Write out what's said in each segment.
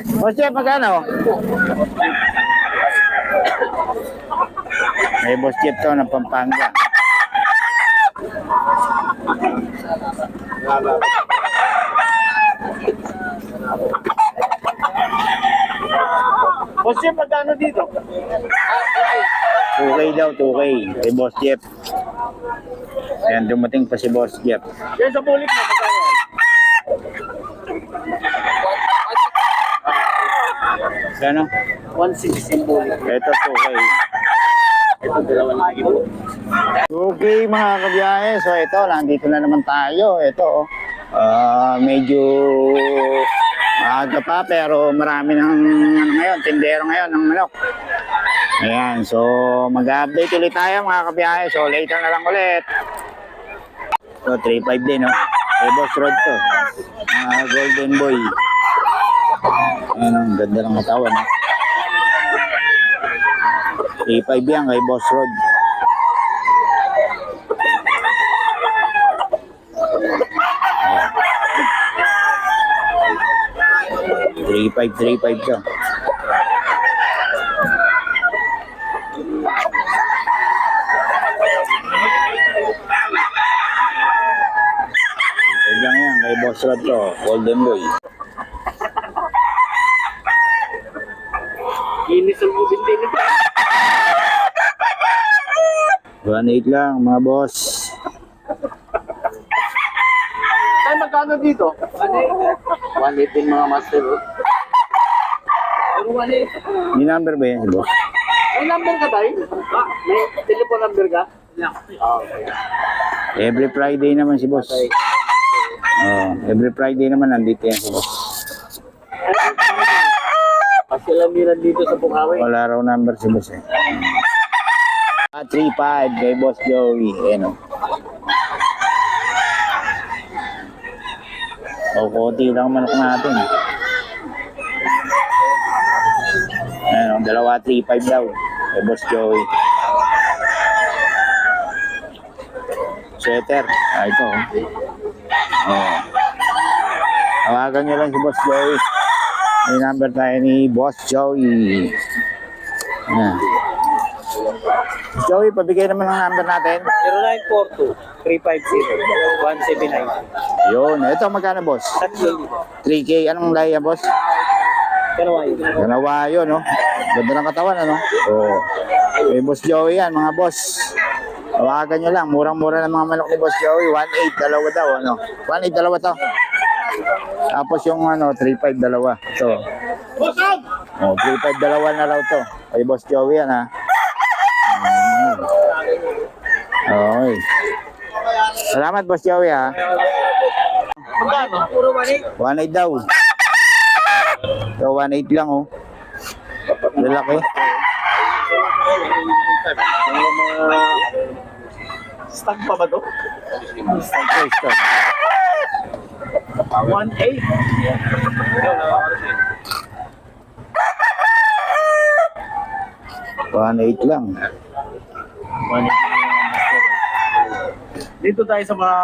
Boss Jeff, magkano? May Boss Jeff to ng Pampanga. Boss Jeff, magkano dito? 2K daw, 2K. Kay Boss Jeff. Ayan, dumating pa si Boss Jeff. Yan sa bulik mo, magkano? Gano? 160 yung bulik. Ito, 2K. Ito, 2,000. 2K mga kabiyahe. So ito, nandito na naman tayo. Ito, medyo maaga pa pero marami ng ngayon, tindero ngayon ng manok. Ayan, so mag-update ulit tayo mga kabiyahe. So later na lang ulit. So 3.5 din, no? Kay Boss Rod to. Golden Boy. Ayan, ang ganda ng katawan, no? 3.5 yan kay Boss Rod. Ayan. 3.5 to. Lang yan kay Boss Rod to, Golden Boy. Inis ang bubin din ito. 1.8 lang mga boss. Ay, magkano dito? 1.8 din mga master. Pero 1.8. May number ba yan si boss? May number ka tayo? May telephone number ka? Okay. Every Friday naman si boss. Every Friday naman nandito yan si boss. Kasi lamiran dito sa Bukawi. Wala raw number si boss eh. 3.5 kay Boss Joey. Ayan o. Konti lang manok natin. Ayan o, dalawa 3.5 daw kay Boss Joey. Sweater. Ito o. Tawagan nyo lang si Boss Joey. May number tayo ni Boss Joey. Ayan. Joey, pabigay naman ang number natin. 0942-350-179. Yun. Ito, magkano, boss? 3K. Anong lahi yan, boss? Kanawayo. Ganawa yun, no? Ganda ng katawan, ano? Oo. May Boss Joey yan, mga boss. Tawagan nyo lang. Murang-mura ng mga manok ni Boss Joey. 1.8, dalawa daw, ano? 1.8, dalawa to. Tapos yung, 3.5, dalawa. Ito. 3.5, dalawa na raw to. Kay Boss Joey yan, ha? Okay. Salamat, Boss Joey, ha? Magkano? Puro 1.8. 1.8 daw. So, 1.8 lang, oh. Lalaki. Stag pa ba to? Stag ko, stag. 1.8. 1.8 lang. Dito tayo sa mga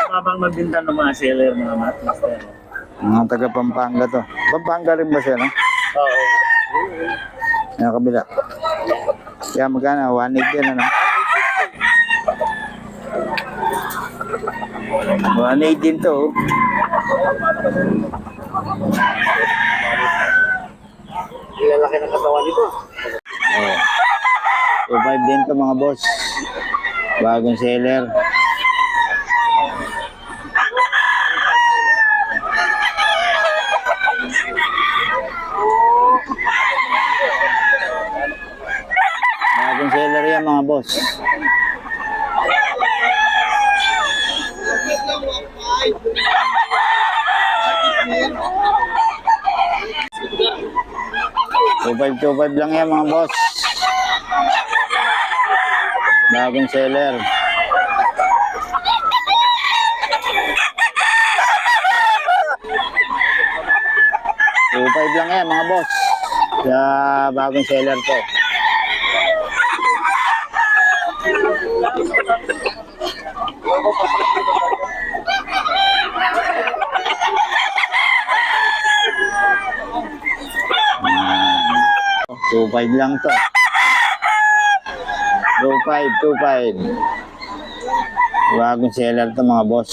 mabang magbinta ng mga seller, mga master. Mga taga Pampanga to. Pampanga rin ba siya, no? Oo. Yung kabila. Kaya magkano? 1.8 din, ano? 1.8 din to, oh. Ilalaki ng katawan nito. Oh. 2.5 din to, mga boss. Bagong seller. Bagong seller yan, mga boss. Two five lang yan, mga boss. Bagong seller. Two five lang yan, mga boss. Sa bagong seller to. 2.5 lang to. 2.5. Bagong seller to mga boss.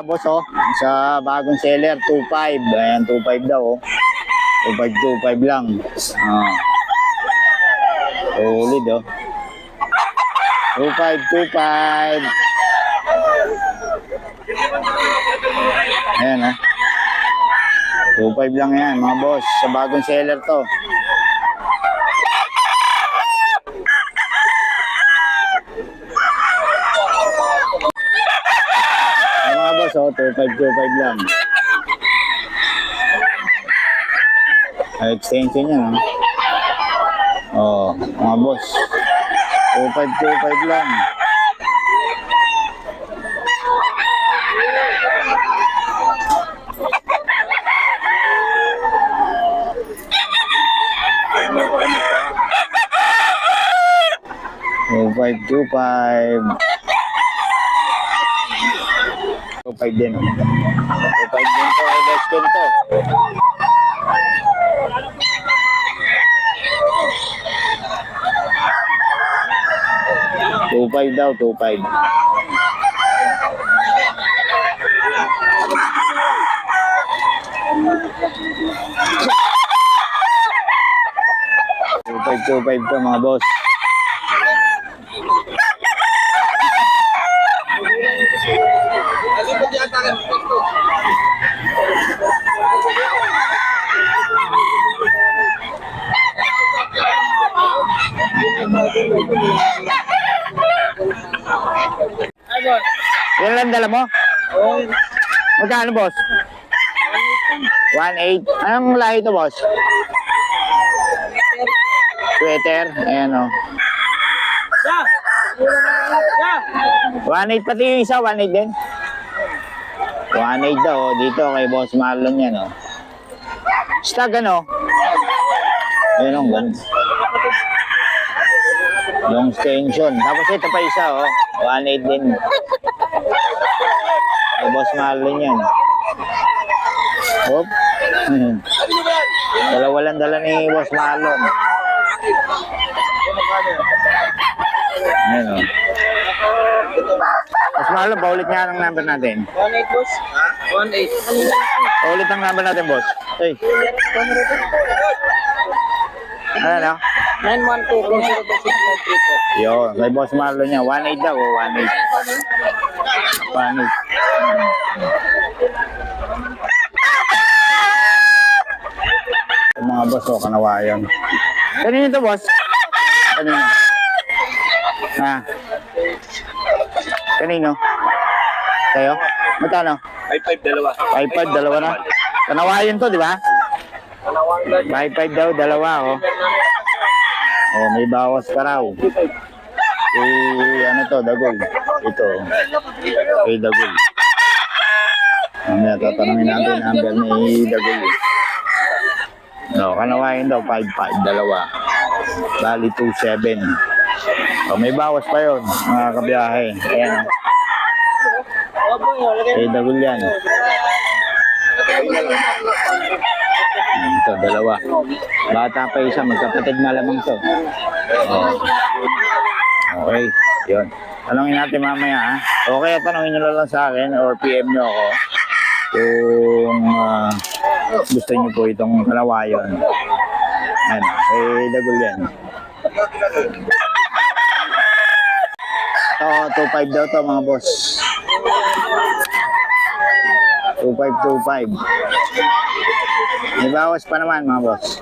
Boss oh, sa bagong seller 2.5. Ayan 2.5 daw oh. 2.5 lang. Solid oh. 2.5. Ayan oh. 2.5 lang yan mga boss sa bagong seller to. So, 2.5 lang. Extension yan, ha? Oh, mga boss. 2.5 lang. Two five. 2.5 din. 2.5 din to. Best din to. $2.5 daw. 2.5. $2.5 to mga boss. Yan lang dala mo? Oo. Magkano boss? 1.8. Anong lahi ito boss? Sweater. Ayan o. 1.8 pati yung isa, 1.8 din. 1.8 daw, dito kay Boss Marlon yan, oh. Stag, ano? Ayun, ang ganda. Long extension. Tapos ito pa isa, oh. 1.8 din. Kay Boss Marlon yan. Hop. Dalawa lang dala ni Boss Marlon. Ayun, oh. Boss Marlon, paulit nga ang number natin. 1.8 boss? Ha? 1.8. Paulit ang number natin, boss. Hey. Ano na? 912-026-934. Yun, kay Boss Marlon niya. 1.8 daw, oh, 1.8. 1.8. Yung mga boss, oh, kanawayan. Kanino to, boss? Kanino? Ha? Kanino? Kayo? Magkano? 5.5 dalawa. 5.5, dalawa na. Kanawayan to, di ba? 5.5 daw, dalawa, oh. Oh, may bawas pa raw. Ano to, dagol. Ito. Dagol. Mamaya tatanungin natin ang number ni dagol. No, kanawayan daw, 5.5, dalawa. Bali, 2.7. Oh, may bawas pa yun, mga kabiyahe. Ayan. Dagol yan. Ito, dalawa. Bata pa isa, magkapatid malamang to. Oh. Okay, yun. Tanungin natin mamaya, ha? Okay, tanungin nyo lang sa akin or PM nyo ako kung gusto nyo po itong kalawayon. Ano, dagol yan. Ito, 2.5 daw to mga boss. 2.5. May bawas pa naman mga boss.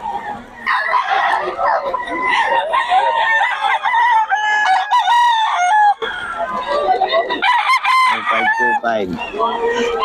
$2.5.